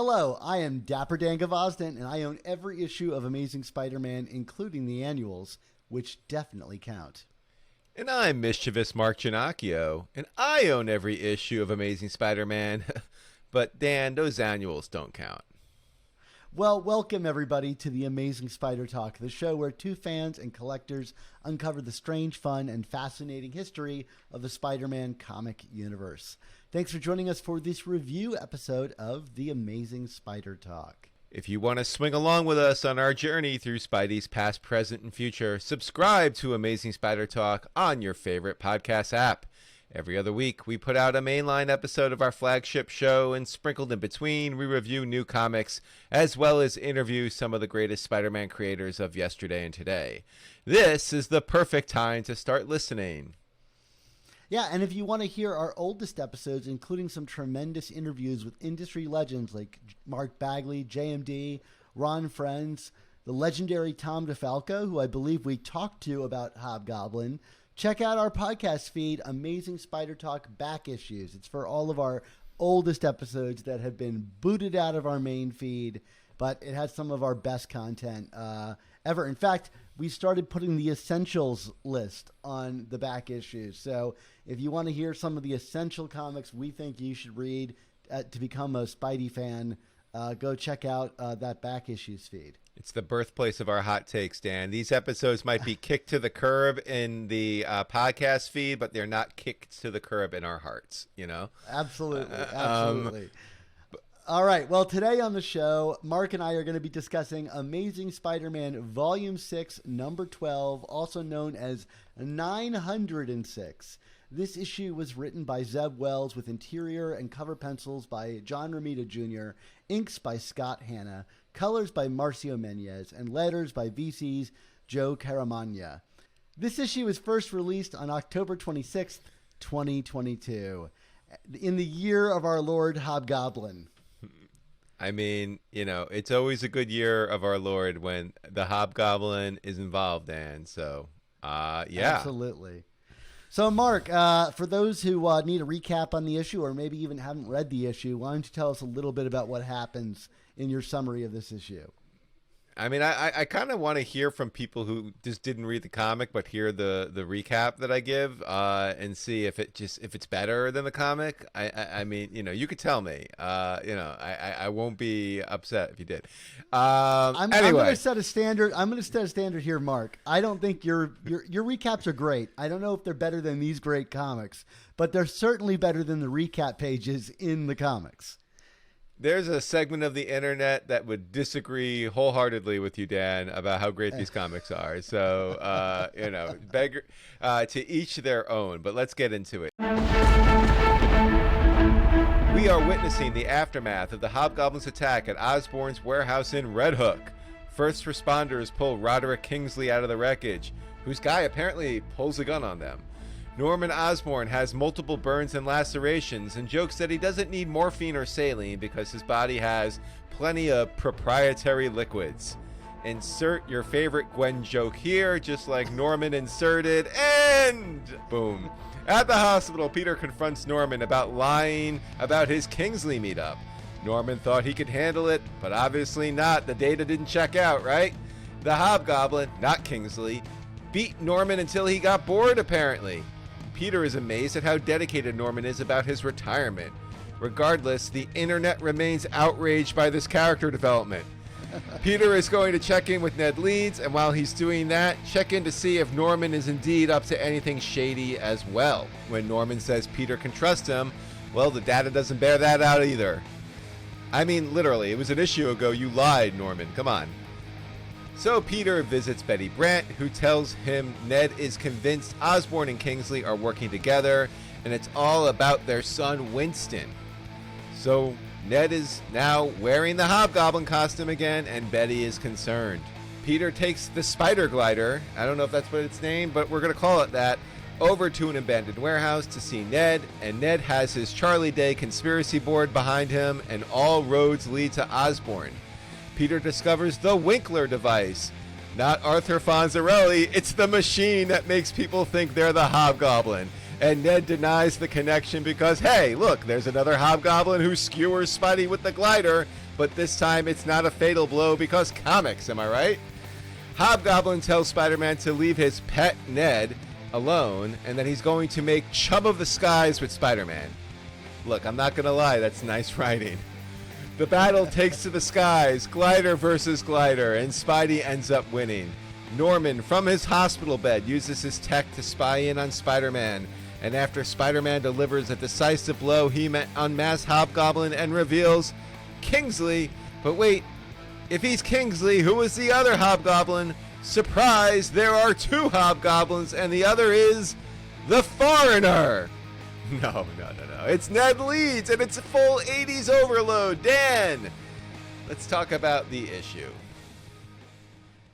Hello, I am Dapper Dan Gavosdin, and I own every issue of Amazing Spider-Man, including the annuals, which definitely count. And I'm mischievous Mark Ginocchio, and I own every issue of Amazing Spider-Man. But Dan, those annuals don't count. Well, welcome everybody to the Amazing Spider Talk, the show where two fans and collectors uncover the strange, fun, and fascinating history of the Spider-Man comic universe. Thanks for joining us for this review episode of the Amazing Spider Talk. If you want to swing along with us on our journey through Spidey's past, present, and future, subscribe to Amazing Spider Talk on your favorite podcast app. Every other week, we put out a mainline episode of our flagship show, and sprinkled in between, we review new comics, as well as interview some of the greatest Spider-Man creators of yesterday and today. This is the perfect time to start listening. Yeah, and if you want to hear our oldest episodes, including some tremendous interviews with industry legends like Mark Bagley, JMD, Ron Frenz, the legendary Tom DeFalco, who I believe we talked to about Hobgoblin, check out our podcast feed, Amazing Spider Talk Back Issues. It's for all of our oldest episodes that have been booted out of our main feed, but it has some of our best content ever. In fact, we started putting the essentials list on the back issues. So if you want to hear some of the essential comics we think you should read to become a Spidey fan, go check out that back issues feed. It's the birthplace of our hot takes, Dan. These episodes might be kicked to the curb in the podcast feed, but they're not kicked to the curb in our hearts, you know? Absolutely. Absolutely. All right. Well, today on the show, Mark and I are going to be discussing Amazing Spider-Man Volume 6, Number 12, also known as 906. This issue was written by Zeb Wells with interior and cover pencils by John Romita Jr., inks by Scott Hanna, colors by Marcio Menyz, and letters by VC's Joe Caramagna. This issue was first released on October 26th, 2022, in the year of our Lord Hobgoblin. I mean, you know, it's always a good year of our Lord when the Hobgoblin is involved, Dan. So, yeah. Absolutely. So, Mark, for those who need a recap on the issue or maybe even haven't read the issue, why don't you tell us a little bit about what happens in your summary of this issue? I mean, I kind of want to hear from people who just didn't read the comic but hear the recap that I give and see if it's better than the comic. I mean, you know, you could tell me. You know, I won't be upset if you did. I'm anyway, going to set a standard. I'm going to set a standard here, Mark. I don't think your recaps are great. I don't know if they're better than these great comics, but they're certainly better than the recap pages in the comics. There's a segment of the internet that would disagree wholeheartedly with you, Dan, about how great these comics are. So, you know, to each their own. But let's get into it. We are witnessing the aftermath of the Hobgoblins' attack at Osborn's warehouse in Red Hook. First responders pull Roderick Kingsley out of the wreckage, whose guy apparently pulls a gun on them. Norman Osborn has multiple burns and lacerations and jokes that he doesn't need morphine or saline because his body has plenty of proprietary liquids. Insert your favorite Gwen joke here, just like Norman inserted, and boom. At the hospital, Peter confronts Norman about lying about his Kingsley meetup. Norman thought he could handle it, but obviously not. The data didn't check out, right? The Hobgoblin, not Kingsley, beat Norman until he got bored, apparently. Peter is amazed at how dedicated Norman is about his retirement. Regardless, the internet remains outraged by this character development. Peter is going to check in with Ned Leeds, and while he's doing that, check in to see if Norman is indeed up to anything shady as well. When Norman says Peter can trust him, well, the data doesn't bear that out either. I mean, literally, it was an issue ago you lied, Norman. Come on. So Peter visits Betty Brant, who tells him Ned is convinced Osborn and Kingsley are working together, and it's all about their son Winston. So Ned is now wearing the Hobgoblin costume again, and Betty is concerned. Peter takes the spider glider, I don't know if that's what it's named, but we're going to call it that, over to an abandoned warehouse to see Ned, and Ned has his Charlie Day conspiracy board behind him, and all roads lead to Osborn. Peter discovers the Winkler device. Not Arthur Fonzarelli, it's the machine that makes people think they're the Hobgoblin. And Ned denies the connection because, hey, look, there's another Hobgoblin who skewers Spidey with the glider. but this time it's not a fatal blow because comics, am I right? Hobgoblin tells Spider-Man to leave his pet Ned alone and that he's going to make chum of the skies with Spider-Man. Look, I'm not going to lie, that's nice writing. The battle takes to the skies, glider versus glider, and Spidey ends up winning. Norman, from his hospital bed, uses his tech to spy in on Spider-Man, and after Spider-Man delivers a decisive blow, he unmasks Hobgoblin and reveals Kingsley. But wait, if he's Kingsley, who is the other Hobgoblin? Surprise, there are two Hobgoblins, and the other is the Foreigner. No. It's Ned Leeds, and it's a full 80s overload. Dan, let's talk about the issue.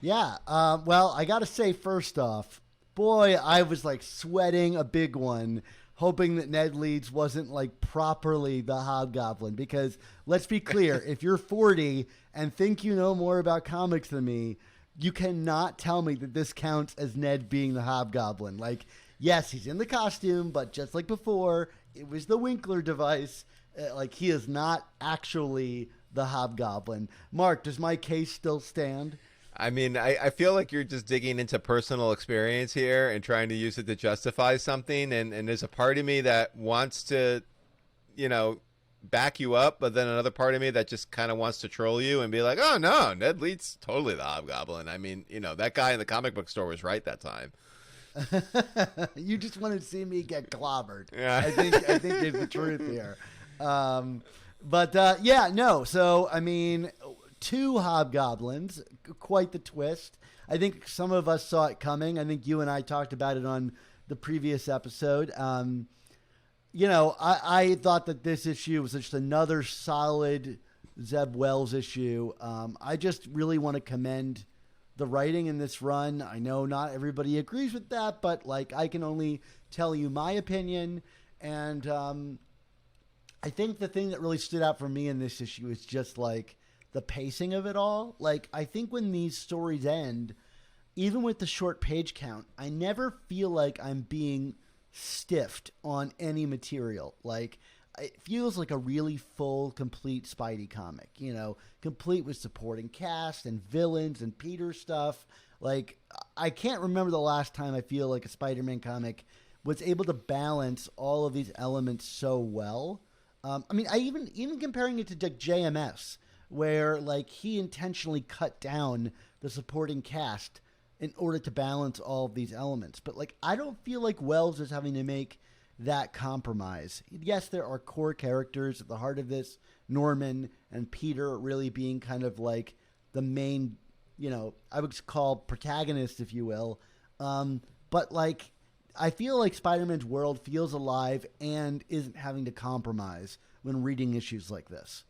Yeah, well, I got to say, first off, boy, I was like sweating a big one, hoping that Ned Leeds wasn't like properly the Hobgoblin. Because let's be clear, if you're 40 and think you know more about comics than me, you cannot tell me that this counts as Ned being the Hobgoblin. Like, yes, he's in the costume, but just like before, it was the Winkler device. Like, he is not actually the Hobgoblin. Mark, does my case still stand? I mean, I feel like you're just digging into personal experience here and trying to use it to justify something. And there's a part of me that wants to, back you up. But then another part of me that just kind of wants to troll you and be like, oh, no, Ned Leeds totally the Hobgoblin. I mean, that guy in the comic book store was right that time. You just wanted to see me get clobbered. Yeah. I think there's the truth here. No. So, I mean, two Hobgoblins, quite the twist. I think some of us saw it coming. I think you and I talked about it on the previous episode. I thought that this issue was just another solid Zeb Wells issue. I just really want to commend the writing in this run. I know not everybody agrees with that, but like I can only tell you my opinion. And I think the thing that really stood out for me in this issue is just like the pacing of it all. Like, I think when these stories end, even with the short page count, I never feel like I'm being stiffed on any material. Like, it feels like a really full, complete Spidey comic, complete with supporting cast and villains and Peter stuff. Like, I can't remember the last time I feel like a Spider-Man comic was able to balance all of these elements so well. I mean, I even comparing it to JMS, where like he intentionally cut down the supporting cast in order to balance all of these elements. But like, I don't feel like Wells is having to make that compromise. Yes, there are core characters at the heart of this, Norman and Peter really being kind of like the main, I would call protagonists, if you will. But like, I feel like Spider-Man's world feels alive and isn't having to compromise when reading issues like this.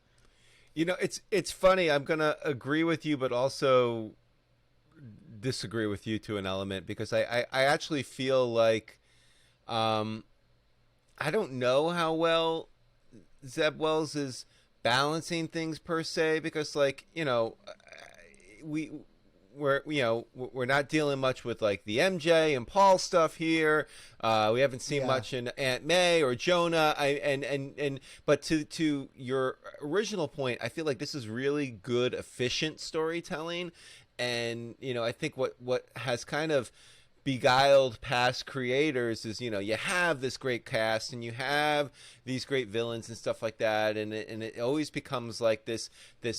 It's funny. I'm going to agree with you, but also disagree with you to an element, because I actually feel like I don't know how well Zeb Wells is balancing things per se, because like, we're not dealing much with like the MJ and Paul stuff here. We haven't seen much in Aunt May or Jonah. But to your original point, I feel like this is really good, efficient storytelling. And, I think what has kind of beguiled past creators is, you have this great cast and you have these great villains and stuff like that, and it always becomes like this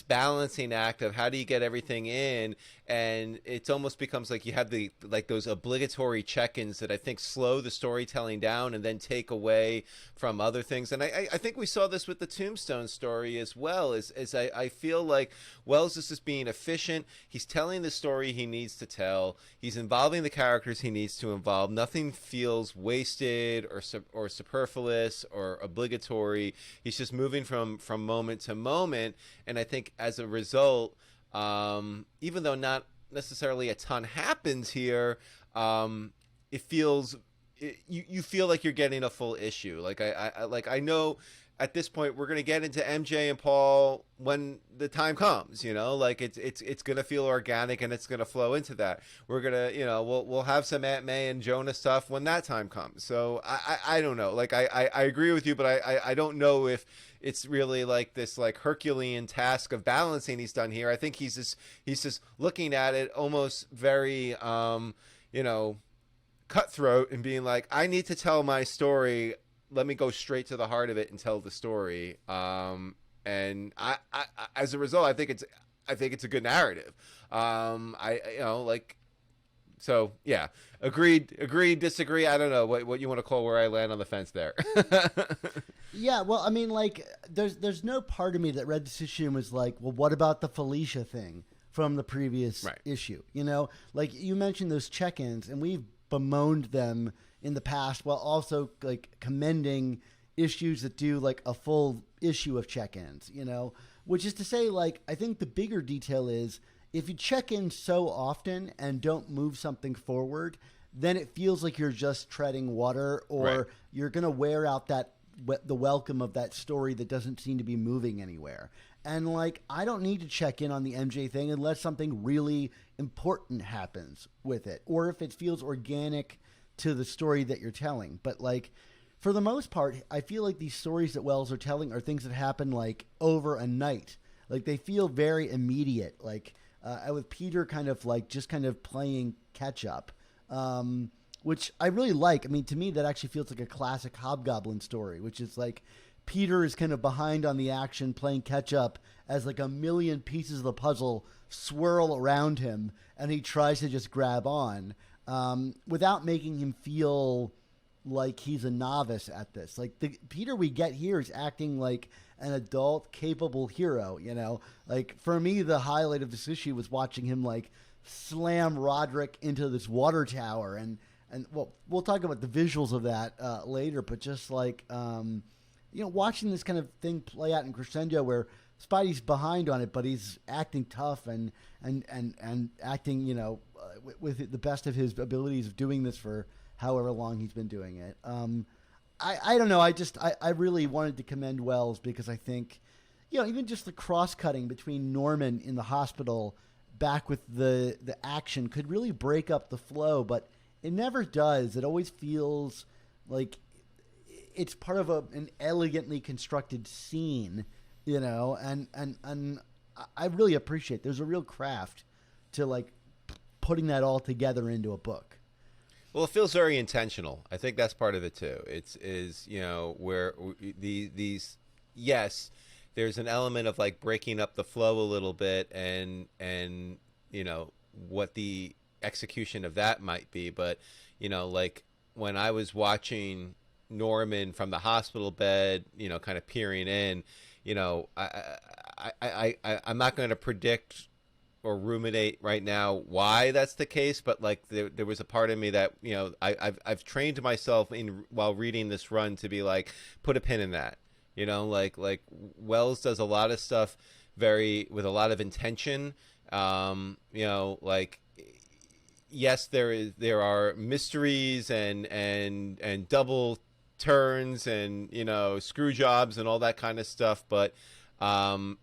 balancing act of how do you get everything in, and it almost becomes like you have those obligatory check-ins that I think slow the storytelling down and then take away from other things. And I think we saw this with the Tombstone story as well. As I feel like Wells is just being efficient. He's telling the story he needs to tell. He's involving the characters he needs to involve. Nothing feels wasted or superfluous or obligatory. He's just moving from moment to moment, and I think as a result, even though not necessarily a ton happens here, it feels you feel like you're getting a full issue. Like I know at this point we're going to get into MJ and Paul when the time comes, like it's going to feel organic and it's going to flow into that. We're going to, we'll have some Aunt May and Jonah stuff when that time comes. So I don't know. Like I agree with you, but I don't know if it's really like this like Herculean task of balancing he's done here. I think he's just looking at it almost very, cutthroat and being like, I need to tell my story. Let me go straight to the heart of it and tell the story. And I as a result, I think it's a good narrative. So yeah, agreed, disagree. I don't know what you want to call where I land on the fence there. Yeah, well, I mean, like, there's no part of me that read this issue and was like, well, what about the Felicia thing from the previous issue? Like you mentioned those check-ins, and we've bemoaned them in the past, while also like commending issues that do like a full issue of check-ins, which is to say, like, I think the bigger detail is if you check in so often and don't move something forward, then it feels like you're just treading water, or you're going to wear out the welcome of that story that doesn't seem to be moving anywhere. And like, I don't need to check in on the MJ thing unless something really important happens with it, or if it feels organic to the story that you're telling. But like, for the most part, I feel like these stories that Wells are telling are things that happen like over a night. Like, they feel very immediate. Like, with Peter kind of playing catch up, which I really like. I mean, to me, that actually feels like a classic Hobgoblin story, which is like Peter is kind of behind on the action, playing catch up as like a million pieces of the puzzle swirl around him, and he tries to just grab on without making him feel like he's a novice at this. Like, the Peter we get here is acting like an adult, capable hero, Like, for me, the highlight of this issue was watching him like slam Roderick into this water tower, and well, we'll talk about the visuals of that later, but just like watching this kind of thing play out in crescendo where Spidey's behind on it, but he's acting tough and acting with the best of his abilities of doing this for however long he's been doing it. I don't know. I really wanted to commend Wells, because I think, even just the cross-cutting between Norman in the hospital back with the action could really break up the flow, but it never does. It always feels like it's part of an elegantly constructed scene, and I really appreciate there's a real craft to like putting that all together into a book. Well, it feels very intentional. I think that's part of it too. Where these yes, there's an element of like breaking up the flow a little bit, and what the execution of that might be. But like when I was watching Norman from the hospital bed, kind of peering in, I'm not going to predict or ruminate right now why that's the case, but like there was a part of me that I've trained myself while reading this run to be like, put a pin in that, like Wells does a lot of stuff with a lot of intention, like yes, there are mysteries and double turns and screw jobs and all that kind of stuff, but I'm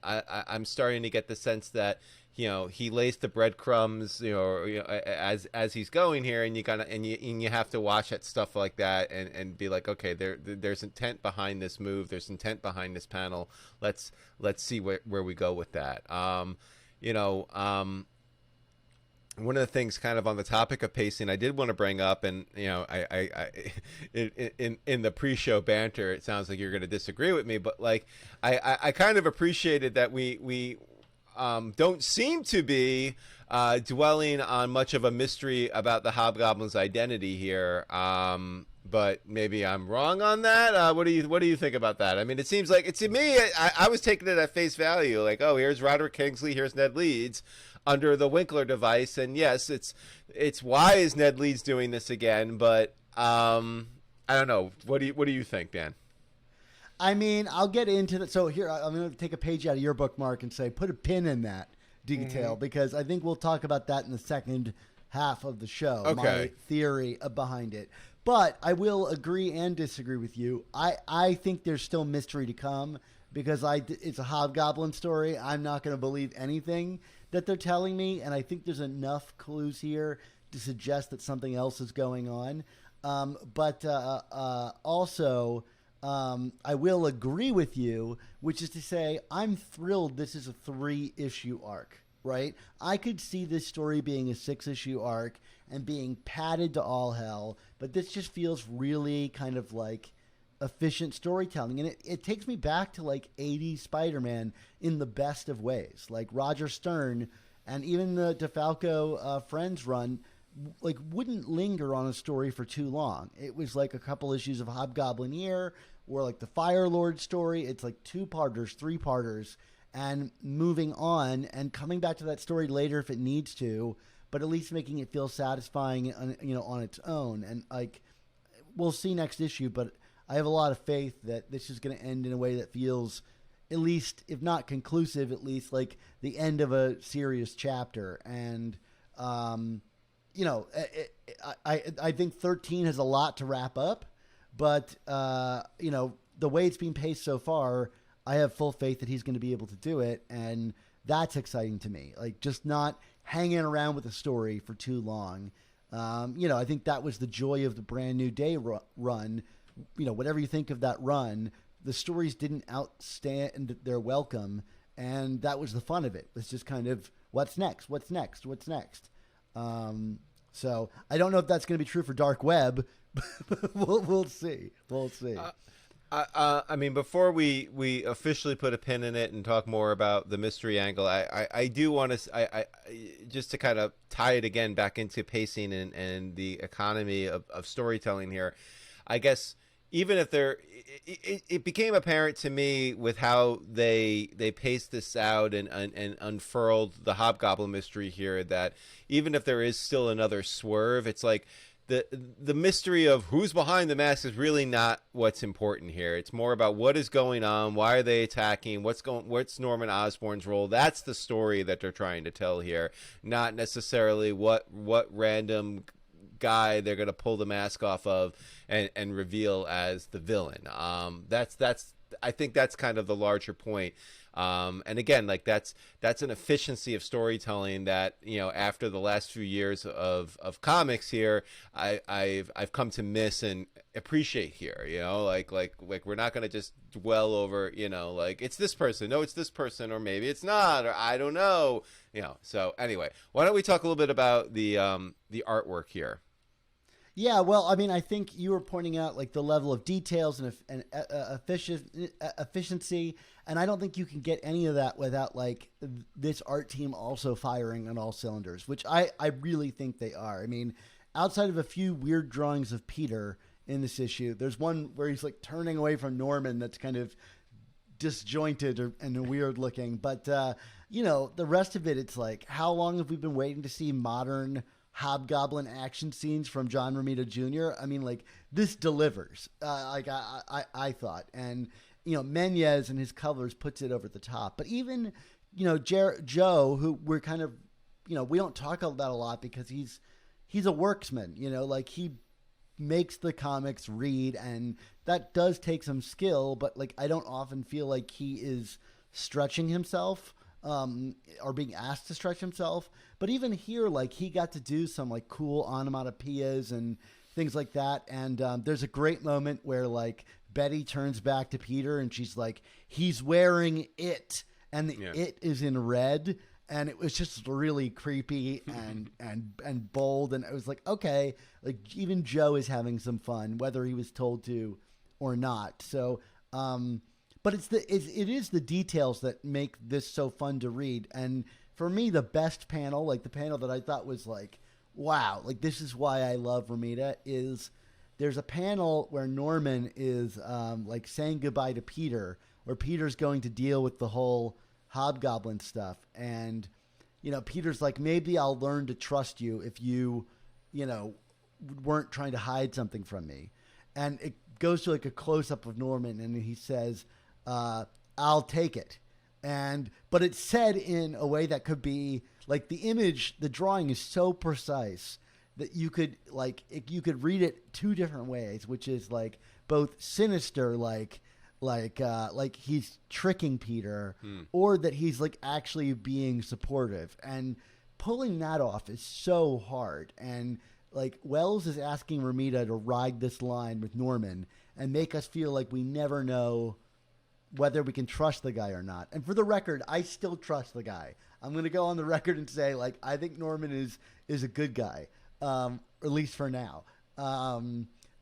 starting to get the sense that he lays the breadcrumbs, as he's going here, and you have to watch at stuff like that and be like, okay, there's intent behind this move, there's intent behind this panel. Let's see where we go with that. One of the things, kind of on the topic of pacing, I did want to bring up, and I in the pre-show banter, it sounds like you're going to disagree with me, but like I kind of appreciated that we don't seem to be dwelling on much of a mystery about the Hobgoblin's identity here. But maybe I'm wrong on that. What do you think about that? I mean, it seems like, to me, I was taking it at face value. Like, oh, here's Roderick Kingsley, here's Ned Leeds under the Winkler device, and yes, it's why is Ned Leeds doing this again? But I don't know. What do you think, Dan? I mean, I'll get into that. So here, I'm going to take a page out of your bookmark and say, put a pin in that detail, because I think we'll talk about that in the second half of the show, Okay. my theory behind it. But I will agree and disagree with you. I think there's still mystery to come because it's a Hobgoblin story. I'm not going to believe anything that they're telling me, and I think there's enough clues here to suggest that something else is going on. But also, I will agree with you, which is to say, I'm thrilled this is a 3-issue arc, right? I could see this story being a 6-issue arc and being padded to all hell, but this just feels really kind of like efficient storytelling. And it takes me back to like 80s Spider-Man in the best of ways. Like Roger Stern and even the DeFalco Friends run like wouldn't linger on a story for too long. It was like a couple issues of Hobgoblin here, or like the Fire Lord story. It's like 2-parters, 3-parters, and moving on and coming back to that story later if it needs to, but at least making it feel satisfying, on its own. And like, we'll see next issue, but I have a lot of faith that this is going to end in a way that feels, at least, if not conclusive, at least like the end of a serious chapter. And, I think 13 has a lot to wrap up, but, the way it's being paced so far, I have full faith that he's going to be able to do it. And that's exciting to me. Like, just not hanging around with a story for too long. I think that was the joy of the Brand New Day run. Whatever you think of that run, the stories didn't outstand their welcome. And that was the fun of it. It's just kind of, what's next? What's next? What's next? So I don't know if that's going to be true for Dark Web, but we'll see. We'll see. I mean, before we officially put a pin in it and talk more about the mystery angle, I do want to, I just to kind of tie it again back into pacing and the economy of storytelling here. I guess even if it became apparent to me with how they paced this out and unfurled the Hobgoblin mystery here that even if there is still another swerve, it's like the mystery of who's behind the mask is really not what's important here. It's more about what is going on, why are they attacking, what's Norman Osborn's role. That's the story that they're trying to tell here, not necessarily what random guy they're going to pull the mask off of and reveal as the villain. I think that's kind of the larger point. And again, like that's an efficiency of storytelling that, after the last few years of comics here, I've come to miss and appreciate here, like we're not going to just dwell over, like it's this person. No, it's this person, or maybe it's not, or I don't know, so anyway, why don't we talk a little bit about the artwork here? Yeah, well, I mean, I think you were pointing out like the level of details and efficiency, and I don't think you can get any of that without like this art team also firing on all cylinders, which I really think they are. I mean, outside of a few weird drawings of Peter in this issue, there's one where he's like turning away from Norman that's kind of disjointed and weird looking, but the rest of it, it's like, how long have we been waiting to see modern Hobgoblin action scenes from John Romita Jr.? I mean, like, this delivers, like I thought. And, Menyz and his colors puts it over the top. But even, Joe, who we're kind of, we don't talk about a lot because he's a worksman, like he makes the comics read, and that does take some skill, but like, I don't often feel like he is stretching himself. Or being asked to stretch himself. But even here, like, he got to do some like cool onomatopoeias and things like that. And there's a great moment where like Betty turns back to Peter and she's like, he's wearing it, and it is in red. And it was just really creepy and bold. And it was like, okay, like even Joe is having some fun, whether he was told to or not. So, but it is the details that make this so fun to read. And for me, the best panel, like the panel that I thought was like, wow, like this is why I love Romita, is there's a panel where Norman is like saying goodbye to Peter, where Peter's going to deal with the whole Hobgoblin stuff. And, Peter's like, maybe I'll learn to trust you if you, weren't trying to hide something from me. And it goes to like a close up of Norman, and he says, I'll take it. But it's said in a way that could be like the drawing is so precise that you could read it two different ways, which is like both sinister, like he's tricking Peter, or that he's like actually being supportive. And pulling that off is so hard. And like Wells is asking Romita to ride this line with Norman and make us feel like we never know whether we can trust the guy or not. And for the record, I still trust the guy. I'm going to go on the record and say, like, I think Norman is a good guy, at least for now.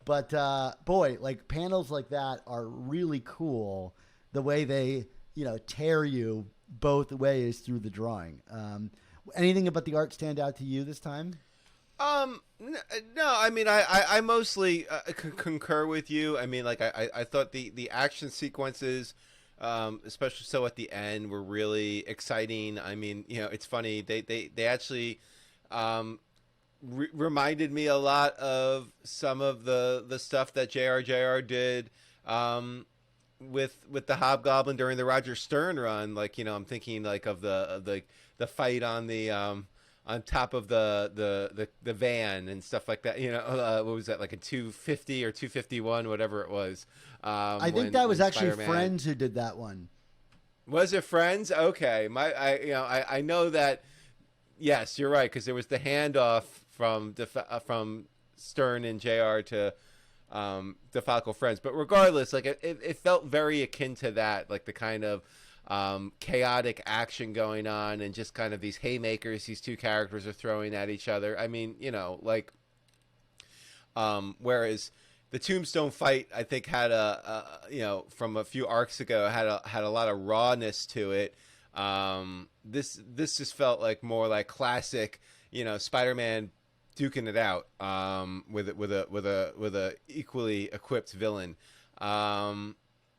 But boy, like panels like that are really cool. The way they, tear you both ways through the drawing. Anything about the art stand out to you this time? No, I mean, I mostly concur with you. I mean, like, I thought the action sequences, especially so at the end, were really exciting. I mean, it's funny. They actually, reminded me a lot of some of the stuff that JR did, with the Hobgoblin during the Roger Stern run. Like, I'm thinking like of the fight on the, on top of the van and stuff like that. What was that, like a 250 or 251, whatever it was. I think that was actually Spider-Man. Friends who did that one. Was it Friends? Okay. I know that. Yes, you're right, because there was the handoff from Stern and JR to DeFalco Friends. But regardless, like it felt very akin to that, like the kind of chaotic action going on and just kind of these haymakers these two characters are throwing at each other. I mean, whereas the Tombstone fight, I think, had from a few arcs ago, had a lot of rawness to it. This just felt like more like classic, Spider-Man duking it out with a equally equipped villain.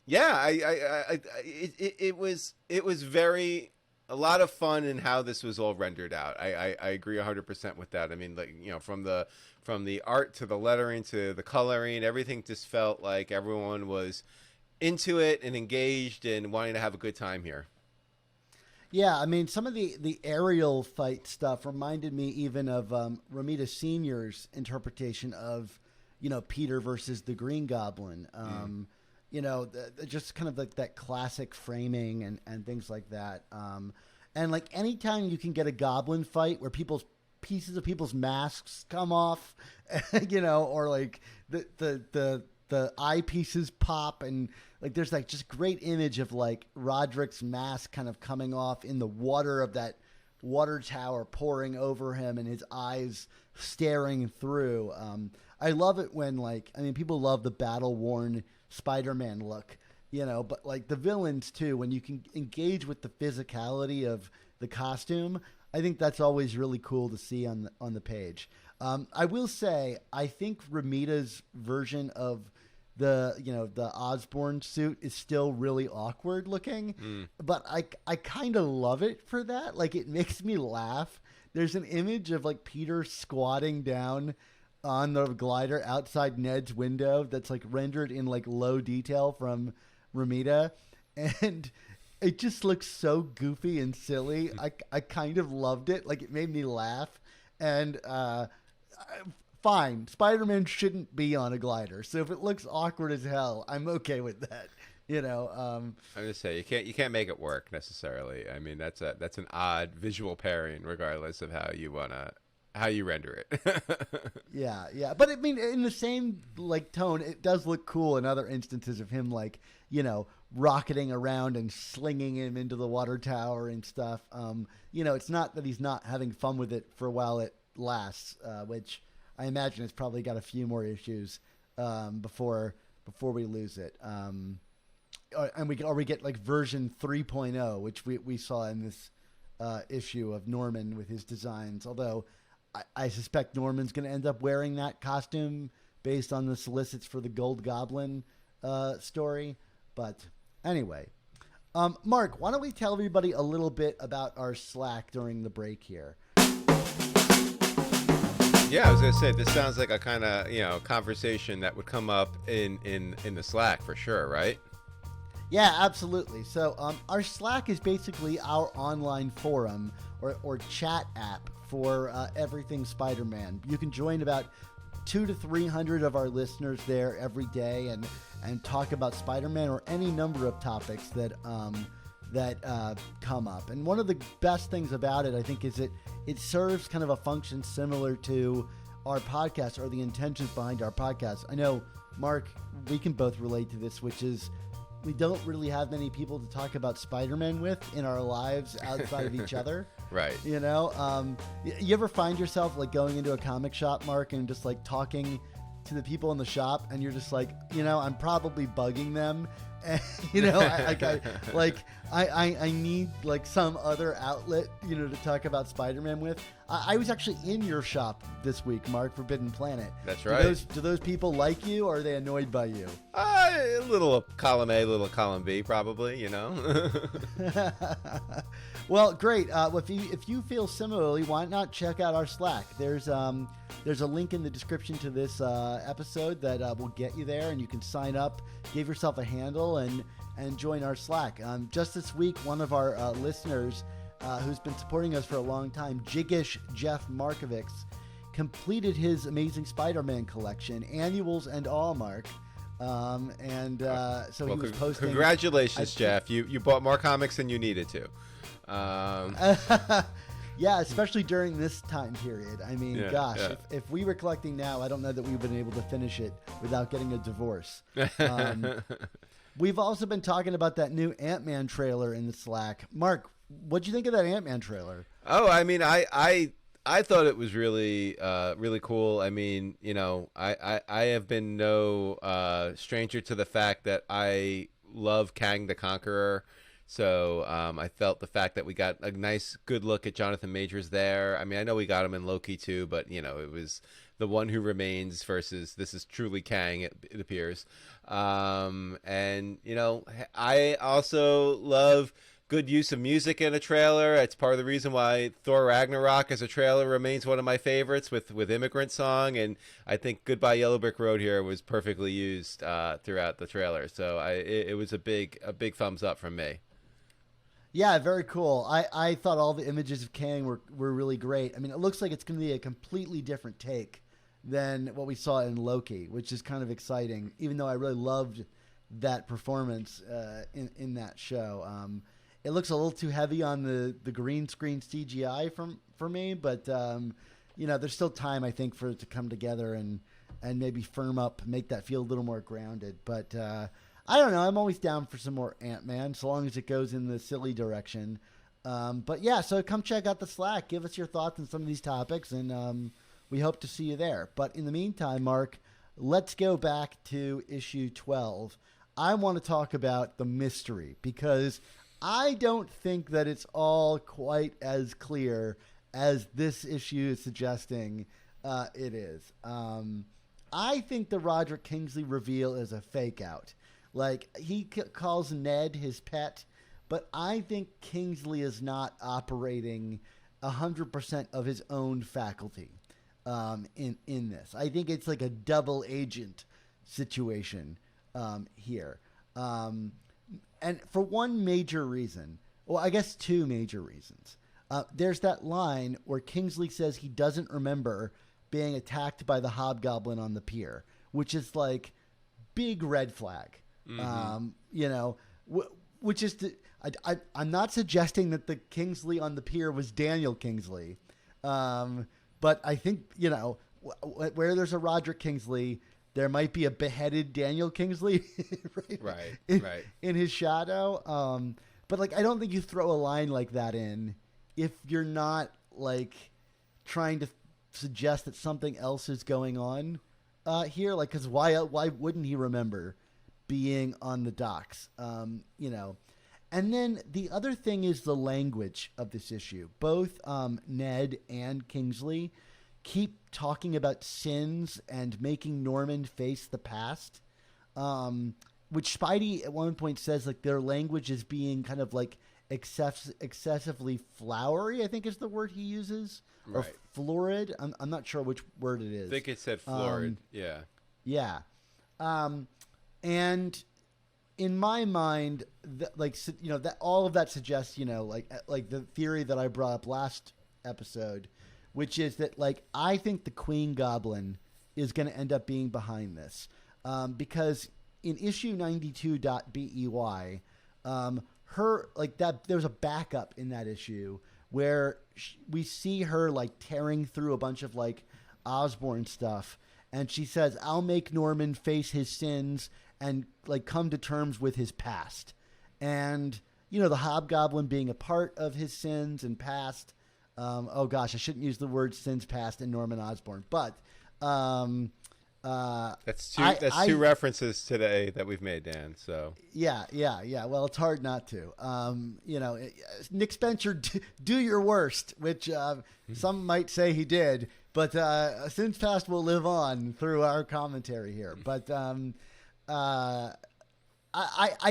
Yeah, it was very a lot of fun in how this was all rendered out. I agree 100% with that. I mean, like, from the art to the lettering to the coloring, everything just felt like everyone was into it and engaged and wanting to have a good time here. Yeah, I mean, some of the aerial fight stuff reminded me even of Romita Sr.'s interpretation of, Peter versus the Green Goblin. Just kind of like that classic framing and things like that. And like anytime you can get a goblin fight where pieces of people's masks come off, or like the eyepieces pop, and like there's like just great image of like Roderick's mask kind of coming off in the water of that water tower pouring over him and his eyes staring through. I love it when people love the battle-worn Spider-Man look, but like the villains too, when you can engage with the physicality of the costume, I think that's always really cool to see on the page. I will say, I think Romita's version of the Osborn suit is still really awkward looking, but I kind of love it for that. Like, it makes me laugh. There's an image of like Peter squatting down on the glider outside Ned's window that's like rendered in like low detail from Romita, and it just looks so goofy and silly. I kind of loved it. Like, it made me laugh. And fine, Spider-Man shouldn't be on a glider, so if it looks awkward as hell, I'm okay with that. I'm gonna say you can't make it work necessarily. I mean, that's an odd visual pairing, regardless of how you render it. Yeah. But I mean, in the same like tone, it does look cool in other instances of him like, rocketing around and slinging him into the water tower and stuff. It's not that he's not having fun with it for a while it lasts, which I imagine it's probably got a few more issues before we lose it. And we get like version 3.0, which we saw in this issue of Norman with his designs. Although I suspect Norman's going to end up wearing that costume based on the solicits for the Gold Goblin story. But anyway, Mark, why don't we tell everybody a little bit about our Slack during the break here? Yeah, I was gonna say, this sounds like a kind of conversation that would come up in the Slack for sure, right? Yeah, absolutely. So our Slack is basically our online forum or chat app for everything Spider-Man. You can join about 200 to 300 of our listeners there every day and talk about Spider-Man or any number of topics that come up. And one of the best things about it, I think, is it serves kind of a function similar to our podcast or the intentions behind our podcast. I know, Mark, we can both relate to this, which is we don't really have many people to talk about Spider-Man with in our lives outside of each other. Right. You know, you ever find yourself like going into a comic shop, Mark, and just like talking to the people in the shop, and you're just like, you know, I'm probably bugging them. And, you know, I need like some other outlet, you know, to talk about Spider-Man with. I was actually in your shop this week, Mark, Forbidden Planet. That's right. Do those people like you, or are they annoyed by you? A little column A, little column B, probably, you know. Well, great. If you feel similarly, why not check out our Slack? There's a link in the description to this episode that will get you there, and you can sign up, give yourself a handle, and join our Slack. Just this week, one of our listeners who's been supporting us for a long time, Jiggish Jeff Markovics, completed his Amazing Spider-Man collection, annuals and all, Mark. So he was posting. Congratulations, Jeff. You bought more comics than you needed to. Yeah, especially during this time period. I mean, Yeah. If we were collecting now, I don't know that we've been able to finish it without getting a divorce. We've also been talking about that new Ant-Man trailer in the Slack. Mark, what'd you think of that Ant-Man trailer? Oh, I mean, I thought it was really really cool. I mean, you know, I have been no stranger to the fact that I love Kang the Conqueror. So I felt the fact that we got a nice, good look at Jonathan Majors there. I mean, I know we got him in Loki too, but, you know, it was the one who remains versus this is truly Kang, it appears. And, you know, I also love good use of music in a trailer. It's part of the reason why Thor Ragnarok as a trailer remains one of my favorites with Immigrant Song. And I think Goodbye Yellow Brick Road here was perfectly used throughout the trailer. So it was a big thumbs up from me. Yeah, very cool. I thought all the images of Kang were really great. I mean, it looks like it's going to be a completely different take than what we saw in Loki, which is kind of exciting, even though I really loved that performance in that show. It looks a little too heavy on the green screen CGI for me, but, you know, there's still time, I think, for it to come together and maybe firm up, make that feel a little more grounded. But I don't know. I'm always down for some more Ant-Man, so long as it goes in the silly direction. But yeah, so come check out the Slack. Give us your thoughts on some of these topics, and we hope to see you there. But in the meantime, Mark, let's go back to issue 12. I want to talk about the mystery, because I don't think that it's all quite as clear as this issue is suggesting it is. I think the Roderick Kingsley reveal is a fake out. Like, he calls Ned his pet, but I think Kingsley is not operating 100% of his own faculty in this. I think it's like a double agent situation here. And for one major reason, well, I guess two major reasons. There's that line where Kingsley says he doesn't remember being attacked by the Hobgoblin on the pier, which is like big red flag. Mm-hmm. You know, which is I'm not suggesting that the Kingsley on the pier was Daniel Kingsley, but I think, you know, where there's a Roderick Kingsley, there might be a beheaded Daniel Kingsley, right? In his shadow. But like, I don't think you throw a line like that in if you're not like trying to suggest that something else is going on here. Like, because why wouldn't he remember being on the docks? You know. And then the other thing is the language of this issue. Both Ned and Kingsley keep talking about sins and making Norman face the past, which Spidey at one point says like their language is being kind of like excessively flowery, I think is the word he uses, or florid. I'm not sure which word it is. I think it said florid. Yeah. And in my mind, that all of that suggests, like the theory that I brought up last episode, which is that like I think the Queen Goblin is going to end up being behind this, because in issue 92.BEY, her like that there's a backup in that issue where we see her like tearing through a bunch of like Osborn stuff, and she says, "I'll make Norman face his sins and like come to terms with his past," and the Hobgoblin being a part of his sins and past. Oh gosh, I shouldn't use the word sins past in Norman Osborn, but that's two references today that we've made, Dan. So yeah. Well, it's hard not to. Nick Spencer, do your worst, which some might say he did, but sins past will live on through our commentary here. But I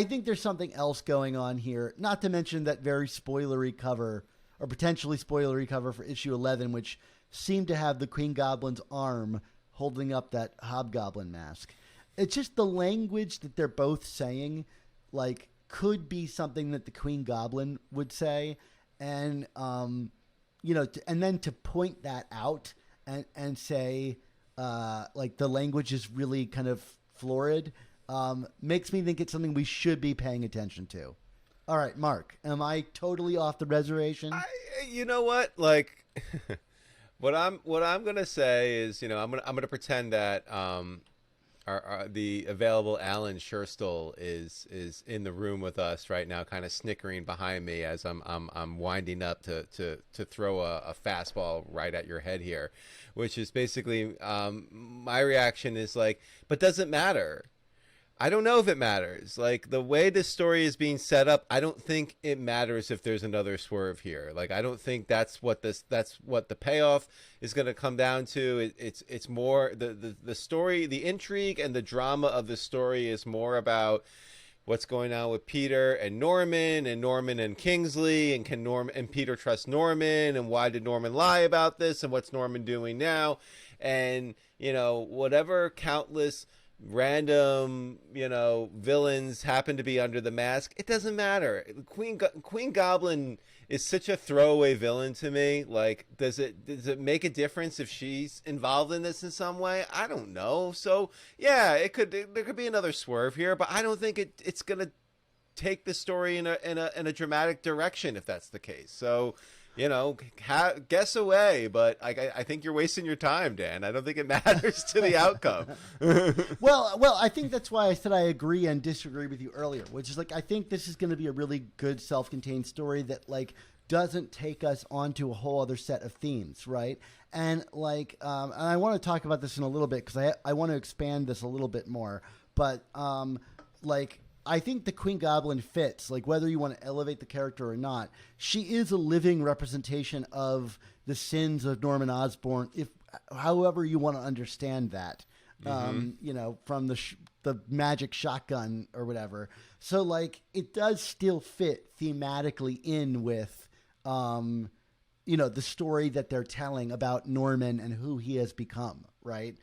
think there's something else going on here. Not to mention that very spoilery cover, or potentially spoilery cover for issue 11, which seemed to have the Queen Goblin's arm holding up that Hobgoblin mask. It's just the language that they're both saying, like, could be something that the Queen Goblin would say, and and then to point that out and say, like, the language is really kind of florid, makes me think it's something we should be paying attention to. All right, Mark, am I totally off the reservation? You know what? Like, what I'm gonna say is, I'm gonna pretend that the available Alan Scherstl is in the room with us right now, kind of snickering behind me as I'm winding up to throw a fastball right at your head here, which is basically my reaction is like, but does it matter? I don't know if it matters. Like, the way this story is being set up, I don't think it matters if there's another swerve here. Like, I don't think that's what the payoff is going to come down to. It's more the story, the intrigue and the drama of the story is more about what's going on with Peter and Norman and Kingsley, and can Norman and Peter trust Norman, and why did Norman lie about this, and what's Norman doing now, and whatever countless random villains happen to be under the mask, it doesn't matter. Queen Goblin is such a throwaway villain to me. Like, does it make a difference if she's involved in this in some way? I don't know. So yeah, there could be another swerve here, but I don't think it's gonna take the story in a dramatic direction if that's the case. So guess away, but I think you're wasting your time, Dan. I don't think it matters to the outcome. Well, I think that's why I said I agree and disagree with you earlier, which is like, I think this is going to be a really good self-contained story that like doesn't take us onto a whole other set of themes, right? And like, and I want to talk about this in a little bit because I want to expand this a little bit more, but like, I think the Queen Goblin fits, like, whether you want to elevate the character or not. She is a living representation of the sins of Norman Osborn, however you want to understand that, from the magic shotgun or whatever. So, like, it does still fit thematically in with, the story that they're telling about Norman and who he has become, right?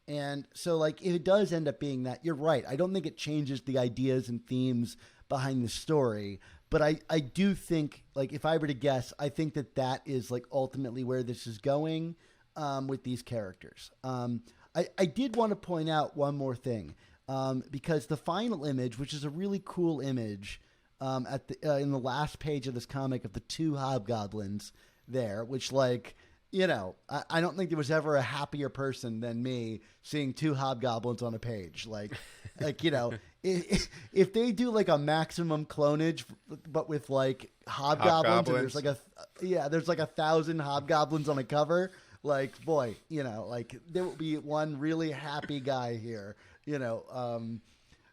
And so, like, if it does end up being that, you're right. I don't think it changes the ideas and themes behind the story. But I do think, like, if I were to guess, I think that is, like, ultimately where this is going with these characters. I did want to point out one more thing, because the final image, which is a really cool image in the last page of this comic of the two Hobgoblins there, which, like, I don't think there was ever a happier person than me seeing two Hobgoblins on a page. Like, if they do like a maximum clonage, but with like Hobgoblins, and there's like 1,000 Hobgoblins on a cover. Like, boy, like there will be one really happy guy here.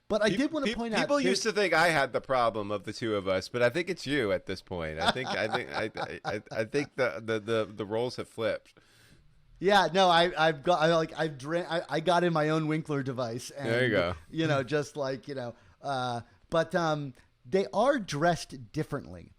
But I did want to point out, people used to think I had the problem of the two of us, but I think it's you at this point. I think the roles have flipped. Yeah, no, I got in my own Winkler device. And, there you go. Just like but they are dressed differently,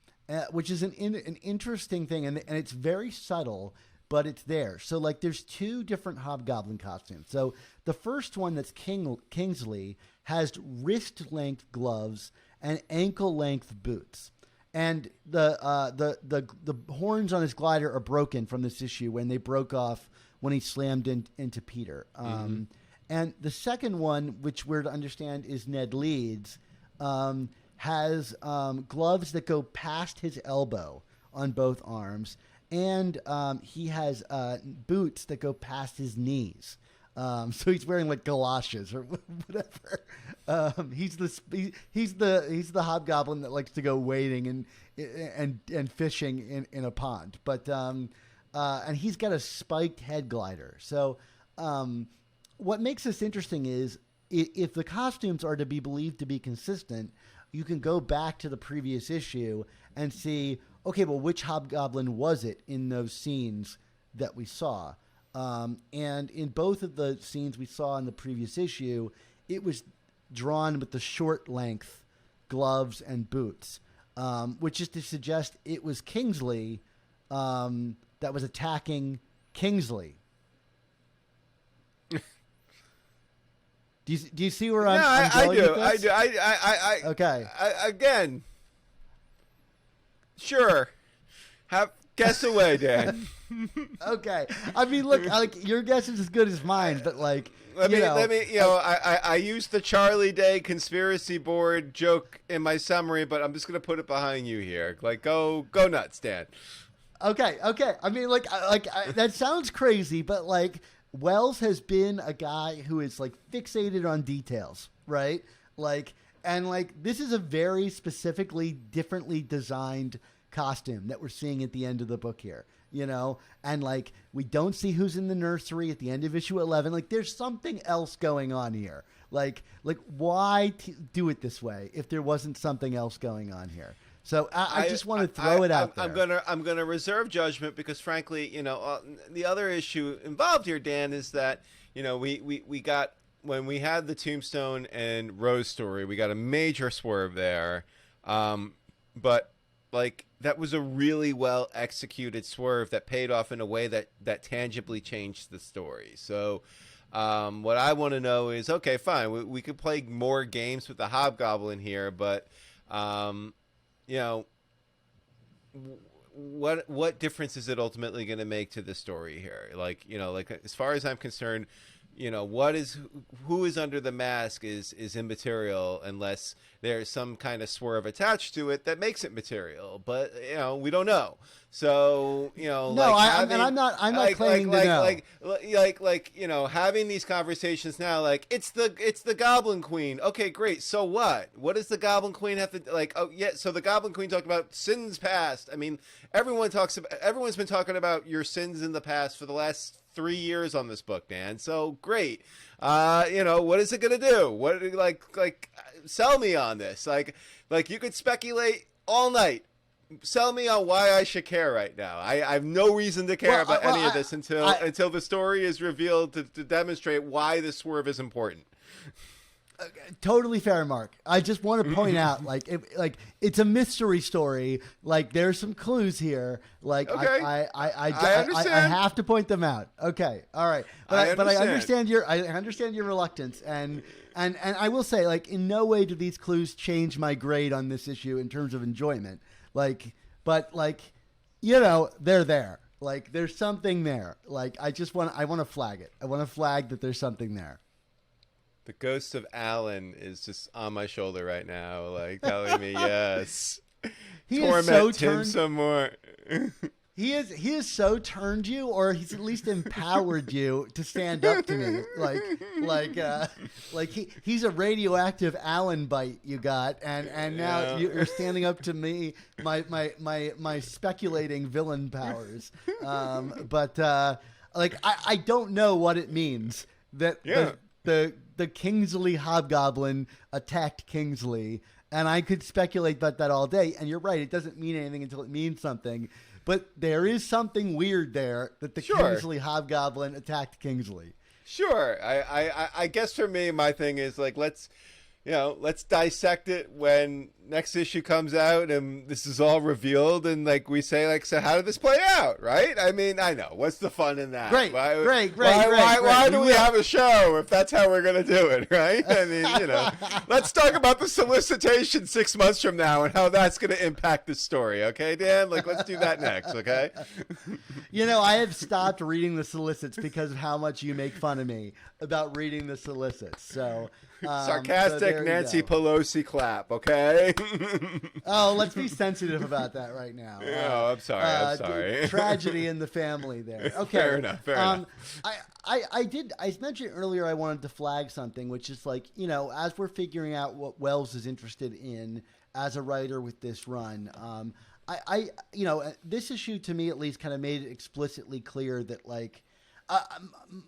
which is an interesting thing, and it's very subtle. but it's there. So like there's two different Hobgoblin costumes. So the first one that's Kingsley has wrist-length gloves and ankle-length boots. And the horns on his glider are broken from this issue when they broke off when he slammed into Peter. And the second one, which we're to understand is Ned Leeds, has gloves that go past his elbow on both arms, and he has boots that go past his knees. So he's wearing like galoshes or whatever. He's the Hobgoblin that likes to go wading and fishing in a pond. But and he's got a spiked head glider. So what makes this interesting is if the costumes are to be believed to be consistent, you can go back to the previous issue and see, okay, well, which Hobgoblin was it in those scenes that we saw? And in both of the scenes we saw in the previous issue, it was drawn with the short length gloves and boots, which is to suggest it was Kingsley that was attacking Kingsley. Do you see where I'm going with this? I do. Okay. Again, sure. Guess away, Dan. Okay. I mean, look, like your guess is as good as mine, but like, let me. I used the Charlie Day conspiracy board joke in my summary, but I'm just gonna put it behind you here. Like, go nuts, Dan. Okay. I mean, that sounds crazy, but like, Wells has been a guy who is like fixated on details, right? Like, and like, this is a very specifically differently designed costume that we're seeing at the end of the book here, you know? And like, we don't see who's in the nursery at the end of issue 11. Like, there's something else going on here. Like why do it this way if there wasn't something else going on here? So I just want to throw it out there. I'm gonna reserve judgment because, frankly, you know, the other issue involved here, Dan, is that, you know, we got, when we had the Tombstone and Rose story, we got a major swerve there, but like that was a really well executed swerve that paid off in a way that tangibly changed the story. So what I want to know is, okay, fine, we could play more games with the Hobgoblin here, but you know, what difference is it ultimately going to make to the story here? Like, you know, like as far as I'm concerned, you know, who is under the mask is immaterial unless there's some kind of swerve attached to it that makes it material. But you know, we don't know. So you know, no, I'm not claiming to know. Like you know, having these conversations now, like it's the Goblin Queen. Okay, great. So what? What does the Goblin Queen have to like? Oh yeah. So the Goblin Queen talked about sins past. I mean, everyone's been talking about your sins in the past for the last 3 years on this book, Dan. So great. You know, what is it gonna do? What like sell me on this? Like you could speculate all night. Sell me on why I should care right now. I have no reason to care about any of this until the story is revealed to demonstrate why this swerve is important. Totally fair, Mark. I just want to point out, like it's a mystery story. Like there's some clues here. Like okay. I have to point them out. Okay, all right. But I understand your reluctance, and I will say, like, in no way do these clues change my grade on this issue in terms of enjoyment. Like, but like, you know, they're there. Like, there's something there. Like, I want to flag it. I want to flag that there's something there. The ghost of Alan is just on my shoulder right now, like telling me yes. Torment him some more. He has so turned you, or he's at least empowered you to stand up to me. Like he's a radioactive Alan bite you got, and now you're standing up to me, my speculating villain powers. But I don't know what it means that the Kingsley Hobgoblin attacked Kingsley, and I could speculate about that all day. And you're right; it doesn't mean anything until it means something. But there is something weird there that the Kingsley Hobgoblin attacked Kingsley. Sure. I guess for me, my thing is like, let's dissect it when next issue comes out and this is all revealed, and like we say, like, so how did this play out, right? I mean, I know, what's the fun in that? Great. Why do we have a show if that's how we're gonna do it, right? I mean, you know, let's talk about the solicitation 6 months from now and how that's gonna impact the story, okay, Dan? Like, let's do that next, okay? You know, I have stopped reading the solicits because of how much you make fun of me about reading the solicits. So sarcastic Nancy Pelosi clap, okay? Oh, let's be sensitive about that right now. Oh, I'm sorry. I'm sorry. Tragedy in the family there. Okay. Fair enough. I mentioned earlier I wanted to flag something, which is like, you know, as we're figuring out what Wells is interested in as a writer with this run, you know, this issue to me at least kind of made it explicitly clear that like,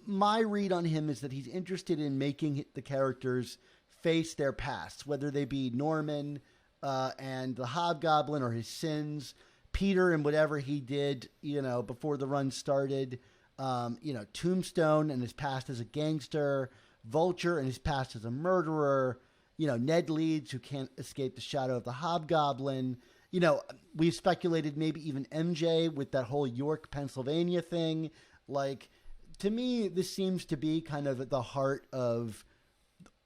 my read on him is that he's interested in making the characters face their past, whether they be Norman and the Hobgoblin or his sins, Peter and whatever he did, you know, before the run started, you know, Tombstone and his past as a gangster, Vulture and his past as a murderer, you know, Ned Leeds who can't escape the shadow of the Hobgoblin. You know, we've speculated maybe even MJ with that whole York, Pennsylvania thing. Like, to me, this seems to be kind of at the heart of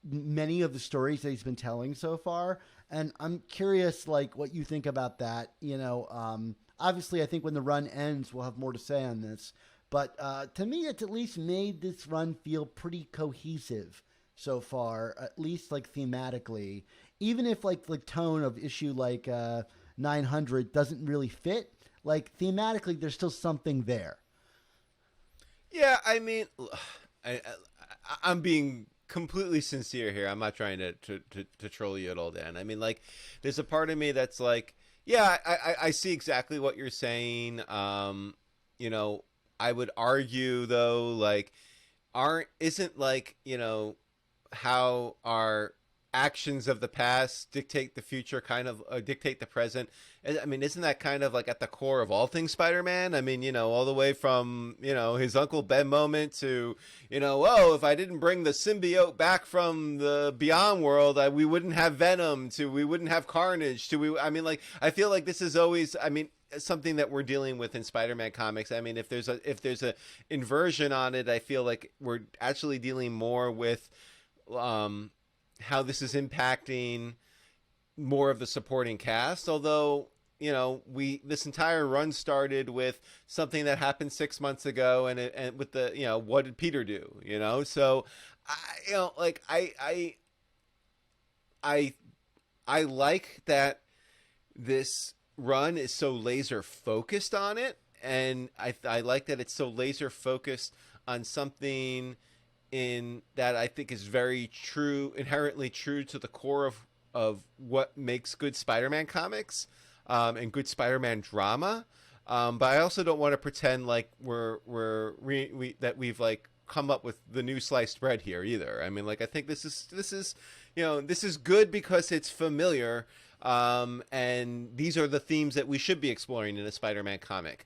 many of the stories that he's been telling so far. And I'm curious, like, what you think about that. You know, obviously, I think when the run ends, we'll have more to say on this. But to me, it's at least made this run feel pretty cohesive so far, at least, like, thematically. Even if, like, the tone of issue, like, 900 doesn't really fit, like, thematically, there's still something there. Yeah, I mean, I'm being completely sincere here. I'm not trying to troll you at all, Dan. I mean, like, there's a part of me that's like, yeah, I see exactly what you're saying. You know, I would argue though, like, isn't like, you know, how our actions of the past dictate the future, kind of dictate the present. I mean, isn't that kind of like at the core of all things Spider-Man? I mean, you know, all the way from, you know, his Uncle Ben moment to, you know, oh, if I didn't bring the symbiote back from the Beyond world, we wouldn't have Venom, to we wouldn't have Carnage, to I mean, like, I feel like this is always, I mean, something that we're dealing with in Spider-Man comics. I mean, if there's a inversion on it, I feel like we're actually dealing more with how this is impacting more of the supporting cast. Although, you know, this entire run started with something that happened 6 months ago, and with the, you know, what did Peter do? You know, so you know, like I like that this run is so laser focused on it, and I like that it's so laser focused on something in that I think is very true, inherently true to the core of what makes good Spider-Man comics, and good Spider-Man drama. But I also don't want to pretend like that we've like come up with the new sliced bread here either. I mean, like, I think this is, you know, this is good because it's familiar. And these are the themes that we should be exploring in a Spider-Man comic.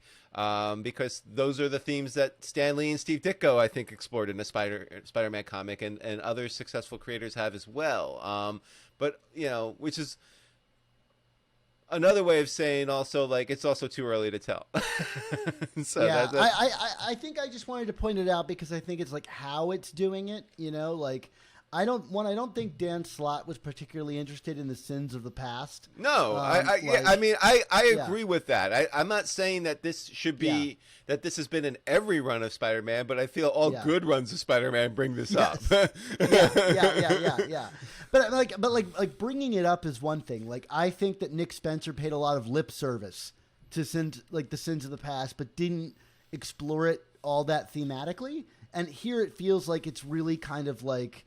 Because those are the themes that Stan Lee and Steve Ditko, I think, explored in a Spider-Man comic, and other successful creators have as well. But, you know, which is another way of saying also, like, it's also too early to tell. So yeah, I think I just wanted to point it out because I think it's like how it's doing it, you know, like, I don't think Dan Slott was particularly interested in the sins of the past. No, I agree with that. I'm not saying that this should be that this has been in every run of Spider-Man, but I feel all good runs of Spider-Man bring this up. yeah. But like bringing it up is one thing. Like, I think that Nick Spencer paid a lot of lip service to the sins of the past, but didn't explore it all that thematically. And here it feels like it's really kind of like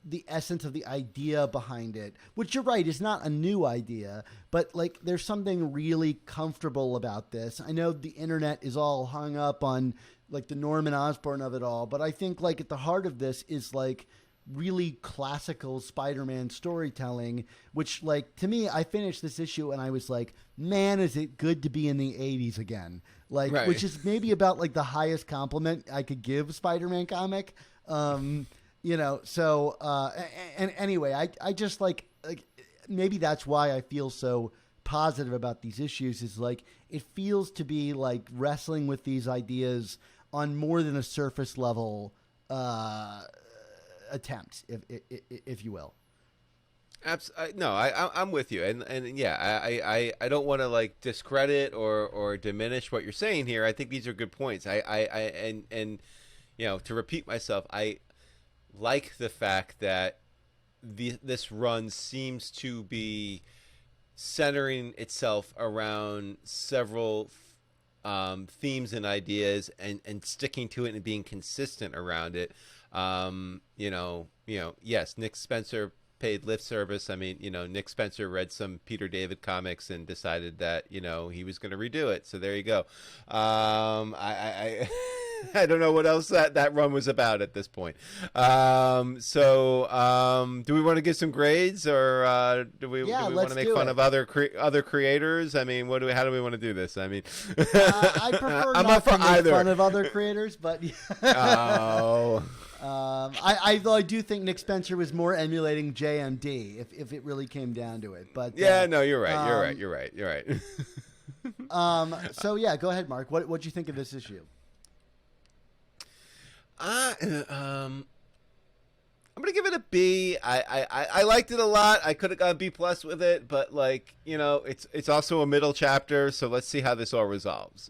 the essence of the idea behind it, which you're right is not a new idea, but like there's something really comfortable about this. I know the internet is all hung up on like the Norman Osborn of it all, but I think like at the heart of this is like really classical Spider-Man storytelling, which, like, to me, I finished this issue and I was like, man, is it good to be in the 80s again. Like, right. Which is maybe about like the highest compliment I could give a Spider-Man comic. You know, so, and anyway, I just like maybe that's why I feel so positive about these issues, is like it feels to be like wrestling with these ideas on more than a surface level attempt, if you will. No, I'm with you, and yeah, I don't want to like discredit or diminish what you're saying here. I think these are good points. And you know, to repeat myself, I like the fact that this run seems to be centering itself around several themes and ideas, and sticking to it and being consistent around it. Yes, Nick Spencer paid lip service. I mean, Nick Spencer read some Peter David comics and decided that, he was going to redo it. So there you go. I don't know what else that run was about at this point. Do we want to give some grades, or do we want to make fun of other creators? I mean, how do we want to do this? I mean, I prefer not to make fun of other creators, but oh. I do think Nick Spencer was more emulating JMD if it really came down to it. But no, you're right. You're right. So yeah, go ahead, Mark. What'd you think of this issue? I'm gonna give it a B. I liked it a lot. I could have got a B+ with it, but it's also a middle chapter, so let's see how this all resolves.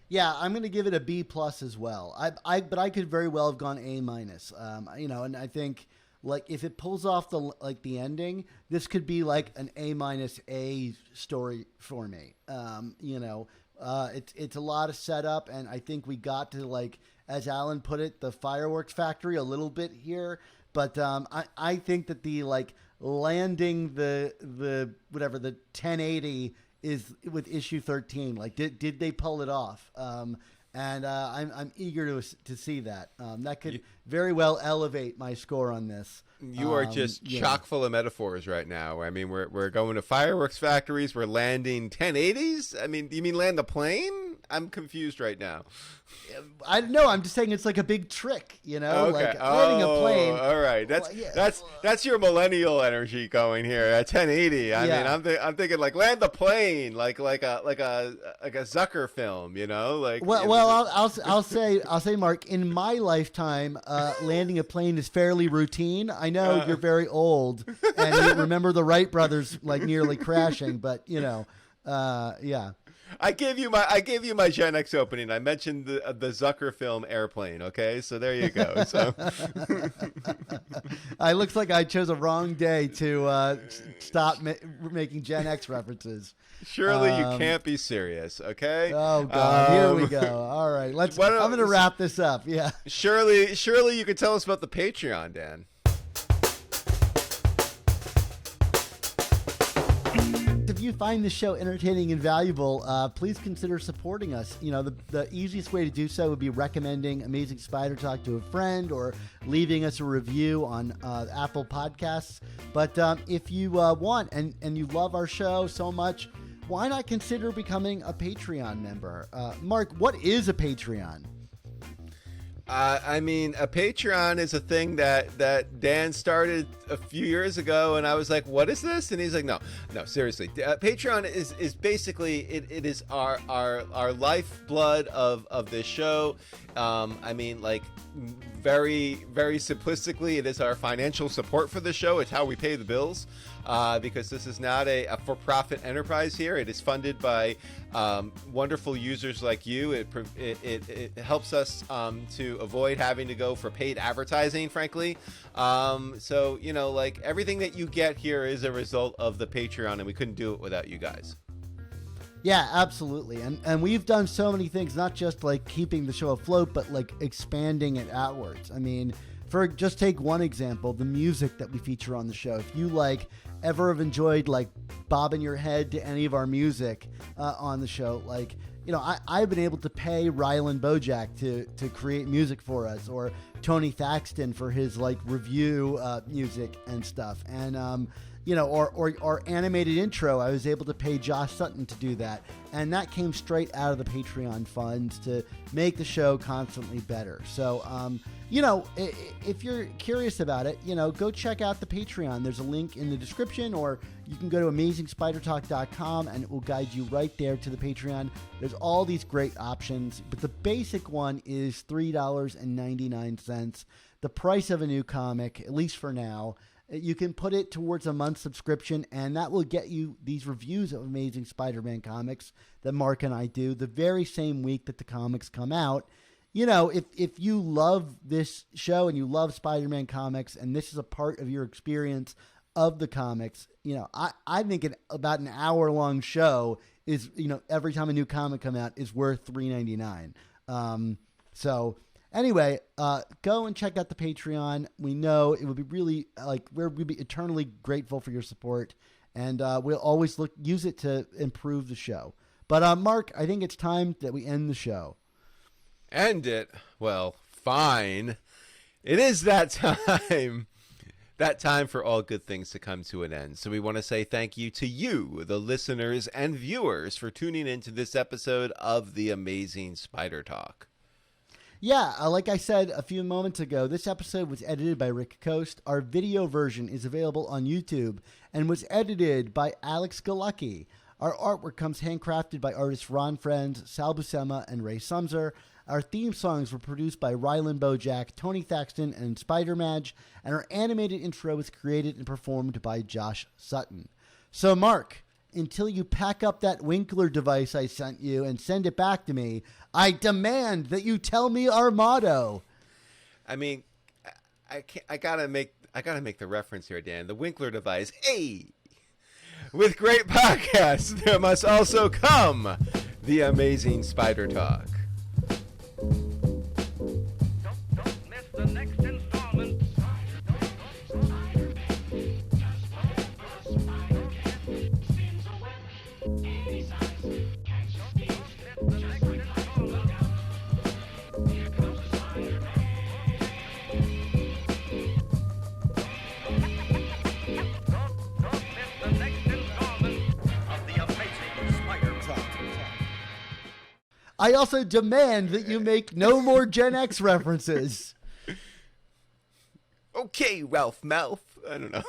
Yeah, I'm going to give it a B+ as well. But I could very well have gone A-. And I think if it pulls off the ending, this could be like an A- story for me. It's a lot of setup, and I think we got to, as Alan put it, the fireworks factory a little bit here. But I think that the landing the 1080 is with issue 13. Did they pull it off? And I'm eager to see that. That could very well elevate my score on this. You are just chock full of metaphors right now. I mean, we're going to fireworks factories. We're landing 1080s. I mean, do you mean land the plane? I'm confused right now. I don't know. I'm just saying it's like a big trick, Okay. Landing a plane. All right. That's your millennial energy going here at 1080. I mean, I'm thinking land the plane, like a Zucker film, I'll say, Mark, in my lifetime, landing a plane is fairly routine. I know you're very old and you remember the Wright brothers nearly crashing, but yeah. I gave you my Gen X opening. I mentioned the Zucker film Airplane. Okay, so there you go. So it looks like I chose a wrong day to stop making Gen X references. Surely you can't be serious. Okay. Oh God, here we go. All right, I'm going to wrap this up. Yeah. Surely you could tell us about the Patreon, Dan. If you find this show entertaining and valuable, please consider supporting us. The easiest way to do so would be recommending Amazing Spider Talk to a friend or leaving us a review on Apple Podcasts. But if you want and you love our show so much, why not consider becoming a Patreon member? Mark, what is a Patreon? I mean, a Patreon is a thing that Dan started a few years ago, and I was like, "What is this?" And he's like, "No, seriously. Patreon is basically it is our lifeblood of this show. I mean, very very simplistically, it is our financial support for the show. It's how we pay the bills." Because this is not a for-profit enterprise here. It is funded by wonderful users like you. It helps us to avoid having to go for paid advertising, frankly. So, everything that you get here is a result of the Patreon, and we couldn't do it without you guys. Yeah, absolutely. And we've done so many things, not just keeping the show afloat, but expanding it outwards. I mean, just take one example, the music that we feature on the show. If you ever have enjoyed bobbing your head to any of our music on the show, I've been able to pay Rylan Bojack to create music for us, or Tony Thaxton for his review music and stuff, and or animated intro. I was able to pay Josh Sutton to do that, and that came straight out of the Patreon funds to make the show constantly better. So if you're curious about it, go check out the Patreon. There's a link in the description, or you can go to AmazingSpiderTalk.com and it will guide you right there to the Patreon. There's all these great options, but the basic one is $3.99, the price of a new comic, at least for now. You can put it towards a month subscription, and that will get you these reviews of Amazing Spider-Man comics that Mark and I do the very same week that the comics come out. If you love this show and you love Spider-Man comics, and this is a part of your experience of the comics, I think about an hour-long show is, every time a new comic comes out is worth $3.99. So anyway, go and check out the Patreon. We know it would be really we'll be eternally grateful for your support, and we'll always use it to improve the show. But Mark, I think it's time that we end the show. End it? Well, fine. It is that time. That time for all good things to come to an end. So we want to say thank you to you, the listeners and viewers, for tuning in to this episode of The Amazing Spider Talk. Yeah, like I said a few moments ago, this episode was edited by Rick Coast. Our video version is available on YouTube and was edited by Alex Galucki. Our artwork comes handcrafted by artists Ron Friends, Sal Buscema, and Ray Sumser. Our theme songs were produced by Rylan Bojack, Tony Thaxton, and Spider Madge, and our animated intro was created and performed by Josh Sutton. So, Mark, until you pack up that Winkler device I sent you and send it back to me, I demand that you tell me our motto. I mean, I gotta make the reference here, Dan. The Winkler device. Hey, with great podcasts, there must also come the Amazing Spider Talk. Don't miss the next installment. I also demand that you make no more Gen X references. Okay, Ralph Mouth. I don't know.